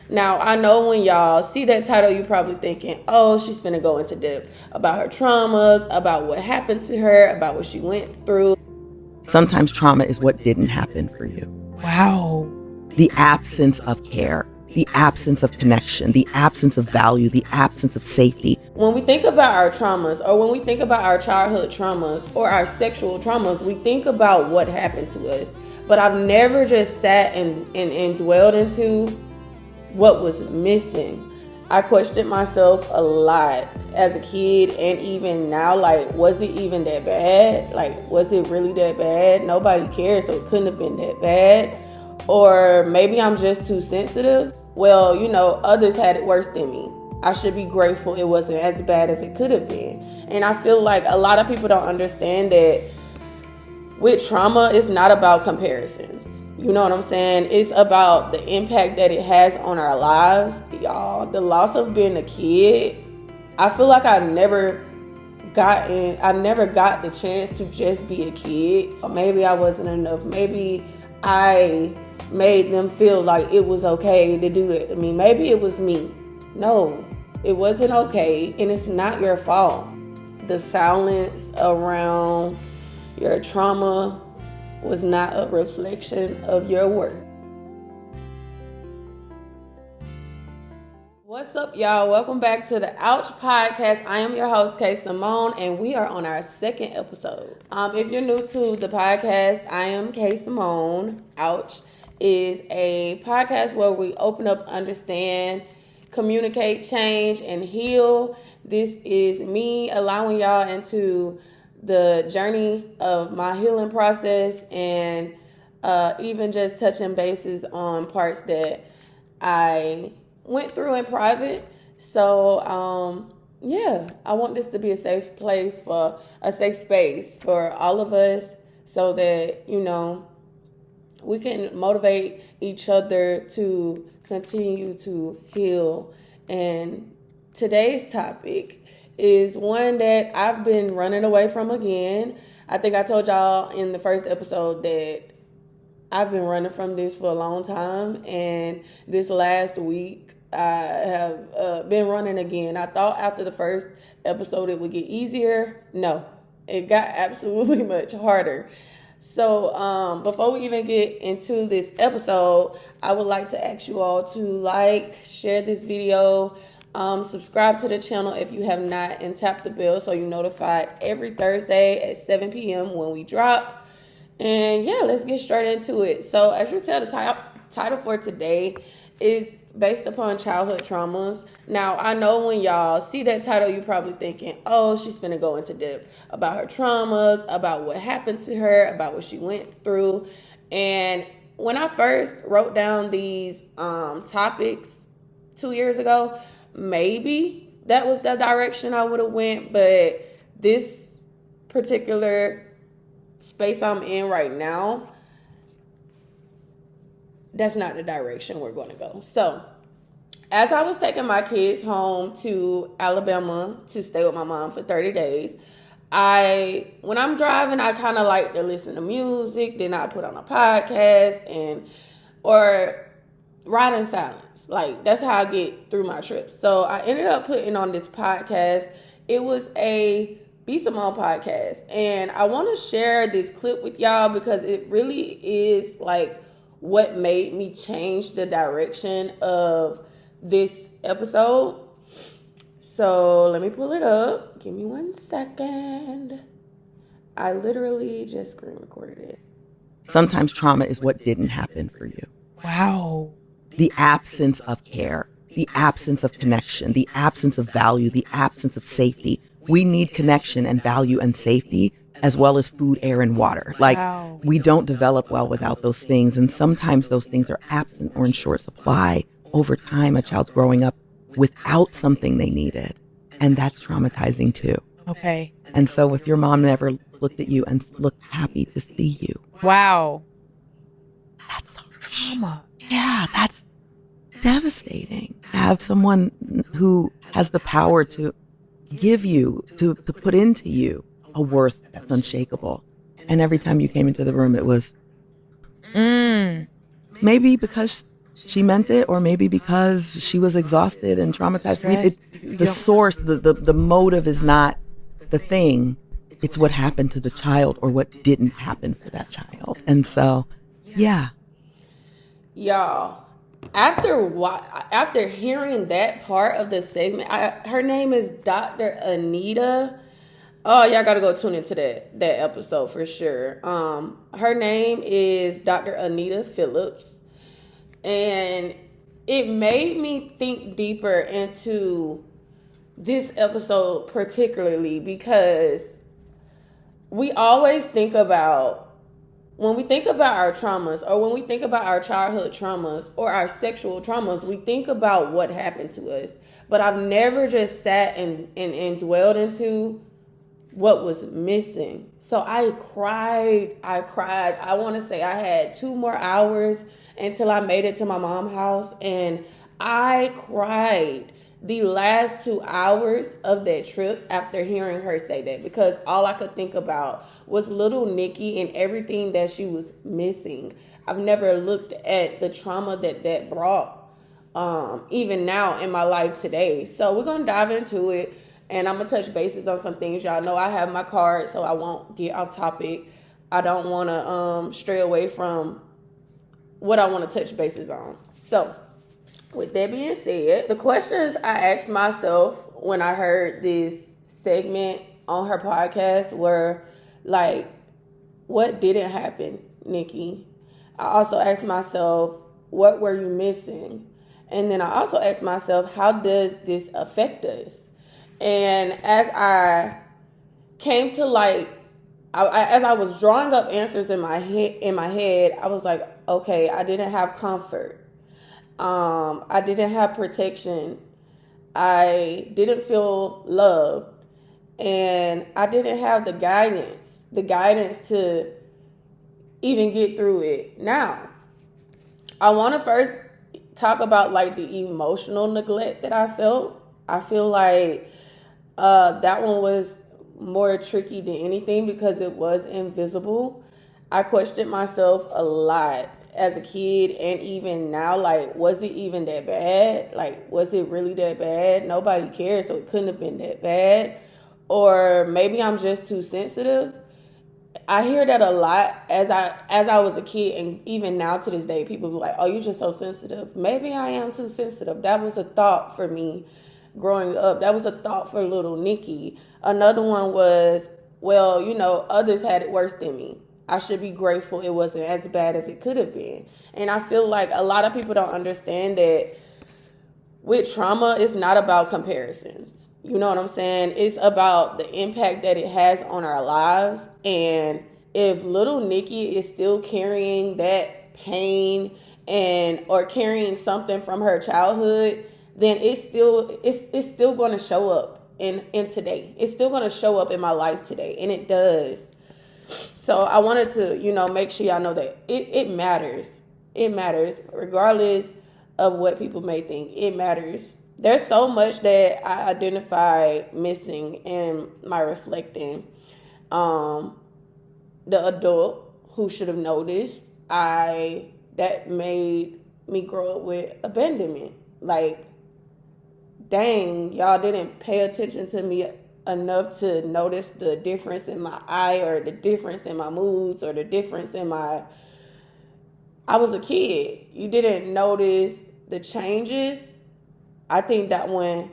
Now, I know when y'all see that title, you're probably thinking, oh, she's finna go into depth about her traumas, about what happened to her, about what she went through. Sometimes trauma is what didn't happen for you. Wow. The absence of care, the absence of connection, the absence of value, the absence of safety. When we think about our traumas, or when we think about our childhood traumas or our sexual traumas, we think about what happened to us. But I've never just sat and dwelled into what was missing. I questioned myself a lot as a kid, and even now, like, was it even that bad? Like, was it really that bad? Nobody cared, so it couldn't have been that bad. Or maybe I'm just too sensitive. Well, others had it worse than me. I should be grateful it wasn't as bad as it could have been. And I feel like a lot of people don't understand that with trauma, it's not about comparisons. You know what I'm saying? It's about the impact that it has on our lives. Y'all, the loss of being a kid, I feel like I never got the chance to just be a kid. Or maybe I wasn't enough. Maybe I made them feel like it was okay to do that. I mean, maybe it was me. No, it wasn't okay, and it's not your fault. The silence around your trauma was not a reflection of your worth. What's up, y'all? Welcome back to the O.U.C.H podcast. I am your host, Kay Simone, and we are on our second episode. If you're new to the podcast, I am Kay Simone. O.U.C.H is a podcast where we open up, understand, communicate, change, and heal. This is me allowing y'all into the journey of my healing process, and even just touching bases on parts that I went through in private. So I want this to be a safe space for all of us, so that we can motivate each other to continue to heal. And today's topic is one that I've been running away from again. I think I told y'all in the first episode that I've been running from this for a long time, and this last week I have been running again. I thought after the first episode it would get easier. No, it got absolutely much harder. So before we even get into this episode, I would like to ask you all to share this video, subscribe to the channel if you have not, and tap the bell so you're notified every Thursday at 7 p.m. when we drop. And yeah, let's get straight into it. So as you tell, the title for today is based upon childhood traumas. Now, I know when y'all see that title, you're probably thinking, oh, she's finna go into depth about her traumas, about what happened to her, about what she went through. And when I first wrote down these topics 2 years ago, maybe that was the direction I would have went. But this particular space I'm in right now, that's not the direction we're going to go. So as I was taking my kids home to Alabama to stay with my mom for 30 days, when I'm driving, I kind of like to listen to music. Then I put on a podcast or ride in silence. Like, that's how I get through my trips. So I ended up putting on this podcast. It was a Be Simone podcast. And I want to share this clip with y'all because it really is what made me change the direction of this episode. So let me pull it up. Give me 1 second. I literally just screen recorded it. Sometimes trauma is what didn't happen for you. Wow. The absence of care, the absence of connection, the absence of value, the absence of safety. We need connection and value and safety, as well as food, air, and water. Wow. We don't develop well without those things. And sometimes those things are absent or in short supply. Over time, a child's growing up without something they needed. And that's traumatizing too. Okay. And so if your mom never looked at you and looked happy to see you. Wow. That's Trauma. Yeah, that's devastating. Have someone who has the power to give you, to put into you a worth that's unshakable. And every time you came into the room, it was maybe because she meant it, or maybe because she was exhausted and traumatized. Stress. The source, the motive is not the thing. It's what happened to the child or what didn't happen for that child. And so, yeah. Y'all, after hearing that part of the segment, her name is Dr. Anita. Oh, y'all gotta go tune into that episode for sure. Her name is Dr. Anita Phillips, and it made me think deeper into this episode particularly because we always think about, when we think about our traumas, or when we think about our childhood traumas or our sexual traumas, we think about what happened to us. But I've never just sat and dwelled into what was missing. So I cried. I want to say I had 2 more hours until I made it to my mom's house, and I cried the last 2 hours of that trip after hearing her say that, because all I could think about was little Nikki and everything that she was missing. I've never looked at the trauma that brought, even now in my life today. So we're going to dive into it, and I'm going to touch bases on some things. Y'all know I have my card, so I won't get off topic. I don't want to stray away from what I want to touch bases on. So with that being said, the questions I asked myself when I heard this segment on her podcast were like, what didn't happen, Nikki? I also asked myself, what were you missing? And then I also asked myself, how does this affect us? And as I came to as I was drawing up answers in my head, I was like, okay, I didn't have comfort. I didn't have protection. I didn't feel loved, and I didn't have the guidance to even get through it. Now, I want to first talk about like the emotional neglect that I felt. I feel like that one was more tricky than anything because it was invisible. I questioned myself a lot as a kid, and even now, like, was it even that bad? Like, was it really that bad? Nobody cared, so it couldn't have been that bad. Or maybe I'm just too sensitive. I hear that a lot as I was a kid, and even now to this day, people be like, oh, you're just so sensitive. Maybe I am too sensitive. That was a thought for me growing up. That was a thought for little Nikki. Another one was, well, others had it worse than me. I should be grateful it wasn't as bad as it could have been. And I feel like a lot of people don't understand that with trauma, it's not about comparisons. You know what I'm saying? It's about the impact that it has on our lives. And if little Nikki is still carrying that pain or carrying something from her childhood, then it's still going to show up in today. It's still going to show up in my life today, and it does. So I wanted to, make sure y'all know that it matters. It matters, regardless of what people may think. It matters. There's so much that I identify missing in my reflecting. The adult who should have noticed, that made me grow up with abandonment. Like, dang, y'all didn't pay attention to me enough to notice the difference in my eye, or the difference in my moods, or the difference in I was a kid. You didn't notice the changes. I think that one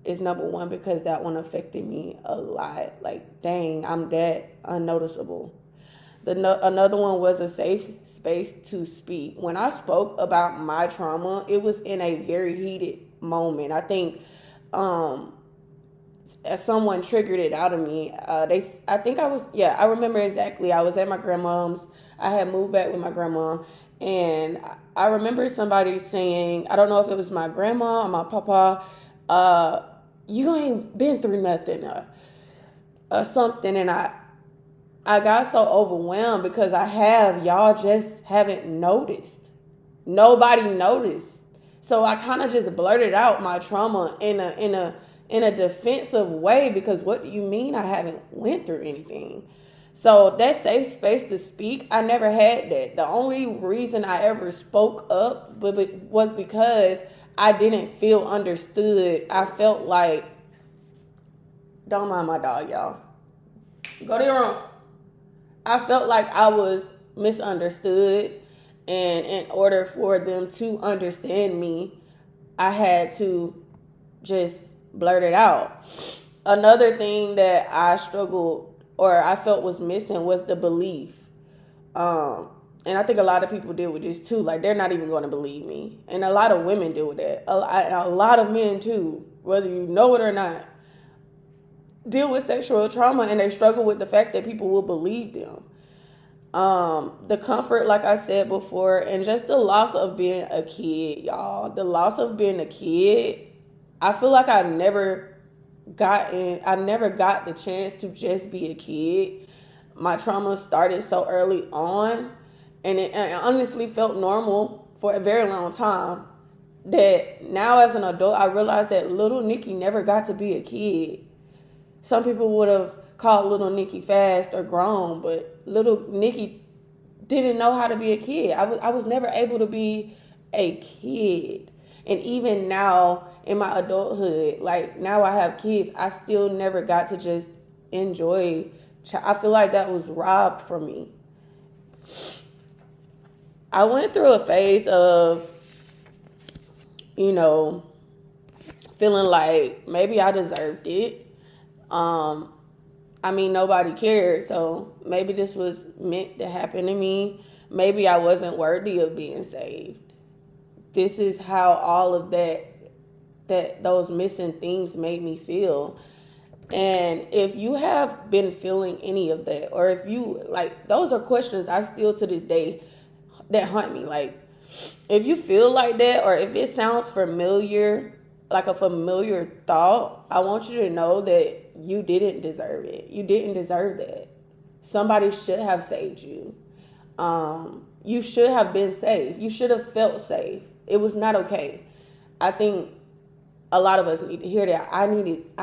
is number one because that one affected me a lot. Like, dang, I'm that unnoticeable. Another one was a safe space to speak. When I spoke about my trauma, it was in a very heated moment. I think as someone triggered it out of me. I remember exactly. I was at my grandmom's. I had moved back with my grandma, and I remember somebody saying, I don't know if it was my grandma or my papa, you ain't been through nothing or something. And I got so overwhelmed because y'all just haven't noticed. Nobody noticed. So I kind of just blurted out my trauma in a defensive way, because what do you mean I haven't went through anything? So that safe space to speak, I never had that. The only reason I ever spoke up was because I didn't feel understood. I felt like, don't mind my dog, y'all. Go to your room. I felt like I was misunderstood, and in order for them to understand me, I had to just blurt it out. Another thing that I struggled or I felt was missing was the belief. And I think a lot of people deal with this too. Like, they're not even going to believe me. And a lot of women deal with that. A lot of men too, whether you know it or not, deal with sexual trauma, and they struggle with the fact that people will believe them. The comfort, like I said before, and just the loss of being a kid, y'all. The loss of being a kid. I feel like I never got the chance to just be a kid. My trauma started so early on, and it honestly felt normal for a very long time. That now as an adult, I realized that little Nikki never got to be a kid. Some people would have called little Nikki fast or grown, but little Nikki didn't know how to be a kid. I was never able to be a kid. And even now in my adulthood, like now I have kids, I still never got to just enjoy. I feel like that was robbed from me. I went through a phase of, feeling like maybe I deserved it. Nobody cared, so maybe this was meant to happen to me. Maybe I wasn't worthy of being saved. This is how all of those missing things made me feel. And if you have been feeling any of that, or if you, those are questions I still to this day that haunt me. Like, if you feel like that, or if it sounds familiar, like a familiar thought, I want you to know that you didn't deserve it. You didn't deserve that. Somebody should have saved you. You should have been safe. You should have felt safe. It was not okay. I think a lot of us need to hear that. I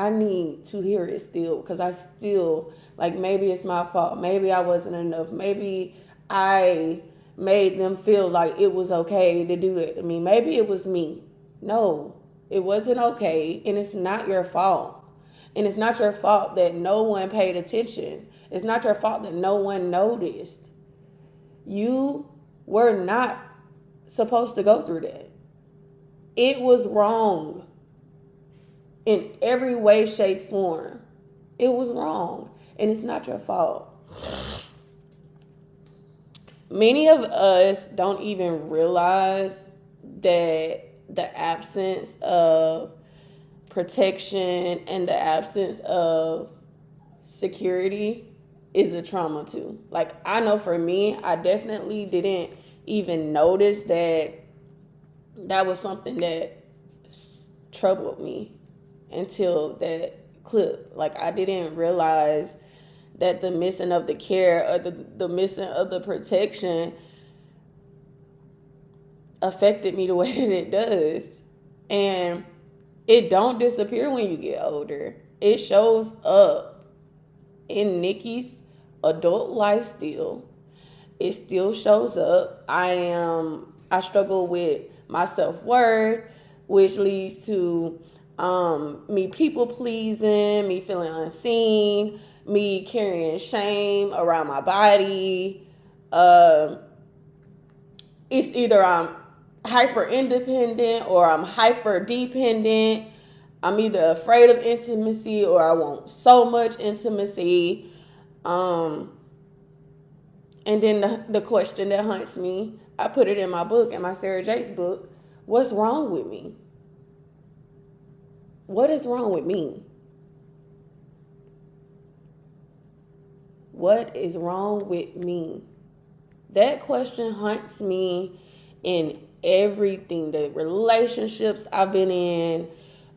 need to hear it still, because I still, maybe it's my fault. Maybe I wasn't enough. Maybe I made them feel like it was okay to do that to me. Maybe it was me. No, it wasn't okay, and it's not your fault. And it's not your fault that no one paid attention. It's not your fault that no one noticed. You were not supposed to go through that. It was wrong in every way, shape, form. It was wrong, and it's not your fault. Many of us don't even realize that the absence of protection and the absence of security is a trauma too. I know for me, I definitely didn't even notice that was something that troubled me until that clip. I didn't realize that the missing of the care or the missing of the protection affected me the way that it does. And it don't disappear when you get older. It shows up in Nikki's adult life still. It still shows up. I struggle with my self-worth, which leads to me people pleasing, me feeling unseen, me carrying shame around my body. It's either I'm hyper independent or I'm hyper dependent. I'm either afraid of intimacy or I want so much intimacy. And then the question that haunts me, I put it in my book, in my Sarah Jake's book. What's wrong with me? What is wrong with me? What is wrong with me? That question haunts me in everything. The relationships I've been in,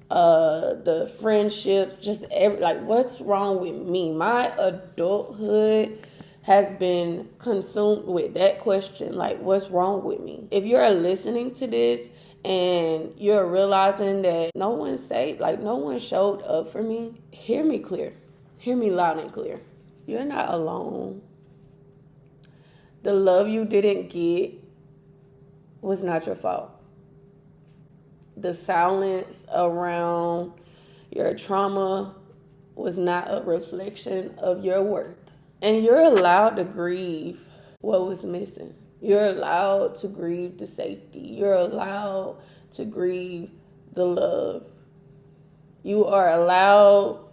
the friendships, just what's wrong with me? My adulthood has been consumed with that question, what's wrong with me? If you're listening to this and you're realizing that no one saved, no one showed up for me, hear me clear. Hear me loud and clear. You're not alone. The love you didn't get was not your fault. The silence around your trauma was not a reflection of your worth. And you're allowed to grieve what was missing. You're allowed to grieve the safety. You're allowed to grieve the love. You are allowed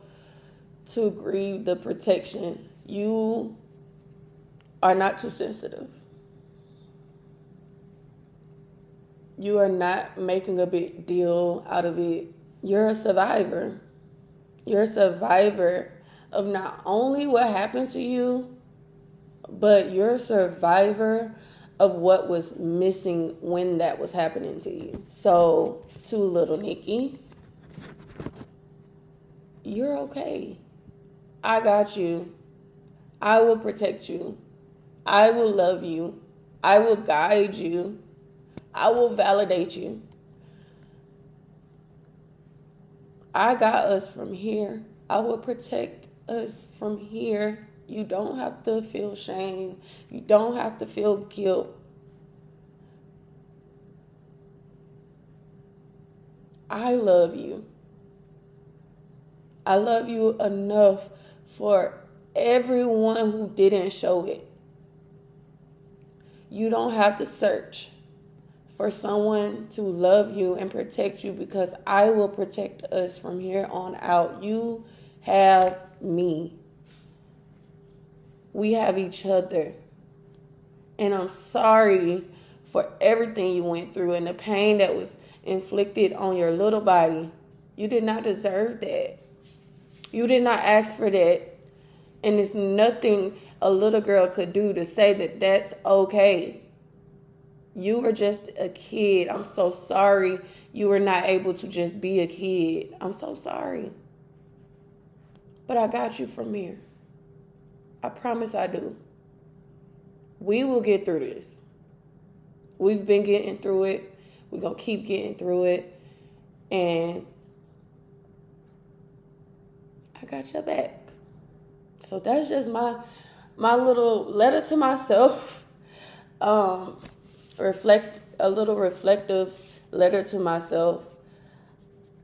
to grieve the protection. You are not too sensitive. You are not making a big deal out of it. You're a survivor. You're a survivor of not only what happened to you, but you're a survivor of what was missing when that was happening to you. So, to little Nikki, you're okay. I got you. I will protect you. I will love you. I will guide you. I will validate you. I got us from here. I will protect us from here. You don't have to feel shame. You don't have to feel guilt. I love you. I love you enough for everyone who didn't show it. You don't have to search for someone to love you and protect you, because I will protect us from here on out. You have me. We have each other. And I'm sorry for everything you went through and the pain that was inflicted on your little body. You did not deserve that. You did not ask for that. And there's nothing a little girl could do to say that that's okay. You were just a kid. I'm so sorry you were not able to just be a kid. I'm so sorry. But I got you from here. I promise I do. We will get through this. We've been getting through it. We're going to keep getting through it. And I got your back. So that's just my little letter to myself. A little reflective letter to myself.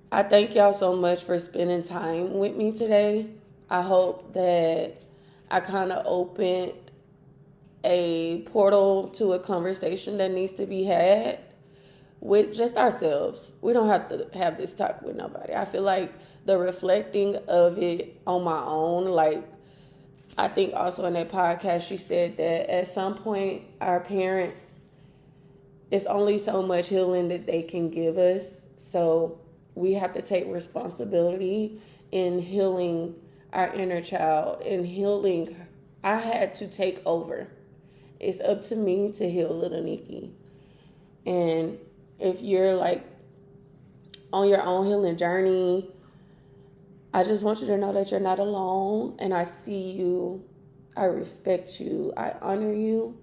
I thank y'all so much for spending time with me today. I hope that I kind of opened a portal to a conversation that needs to be had with just ourselves. We don't have to have this talk with nobody. I feel like the reflecting of it on my own, like I think also in that podcast she said that at some point our parents, it's only so much healing that they can give us. So we have to take responsibility in healing our inner child and healing. I had to take over. It's up to me to heal little Nikki. And if you're like on your own healing journey, I just want you to know that you're not alone. And I see you. I respect you. I honor you.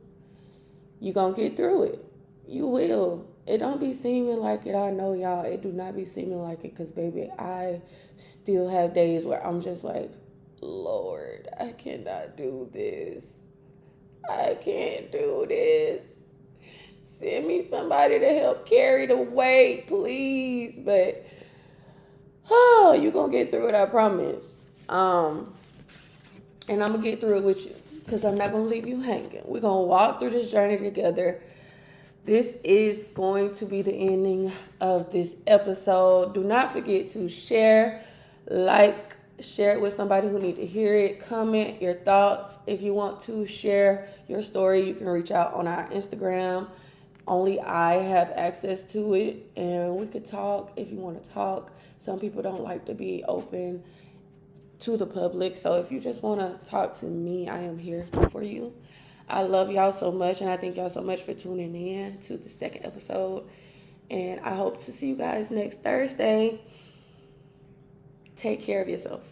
You're going to get through it. You will. It don't be seeming like it. I know y'all. It do not be seeming like it. Because, baby, I still have days where I'm just like, Lord, I cannot do this. I can't do this. Send me somebody to help carry the weight, please. But, oh, you're going to get through it, I promise. And I'm going to get through it with you. Because I'm not going to leave you hanging. We're going to walk through this journey together. This is going to be the ending of this episode. Do not forget to share, like, share it with somebody who need to hear it. Comment your thoughts. If you want to share your story, you can reach out on our Instagram. Only I have access to it, and we could talk if you want to talk. Some people don't like to be open to the public, so if you just want to talk to me, I am here for you. I love y'all so much, and I thank y'all so much for tuning in to the second episode, and I hope to see you guys next Thursday. Take care of yourself.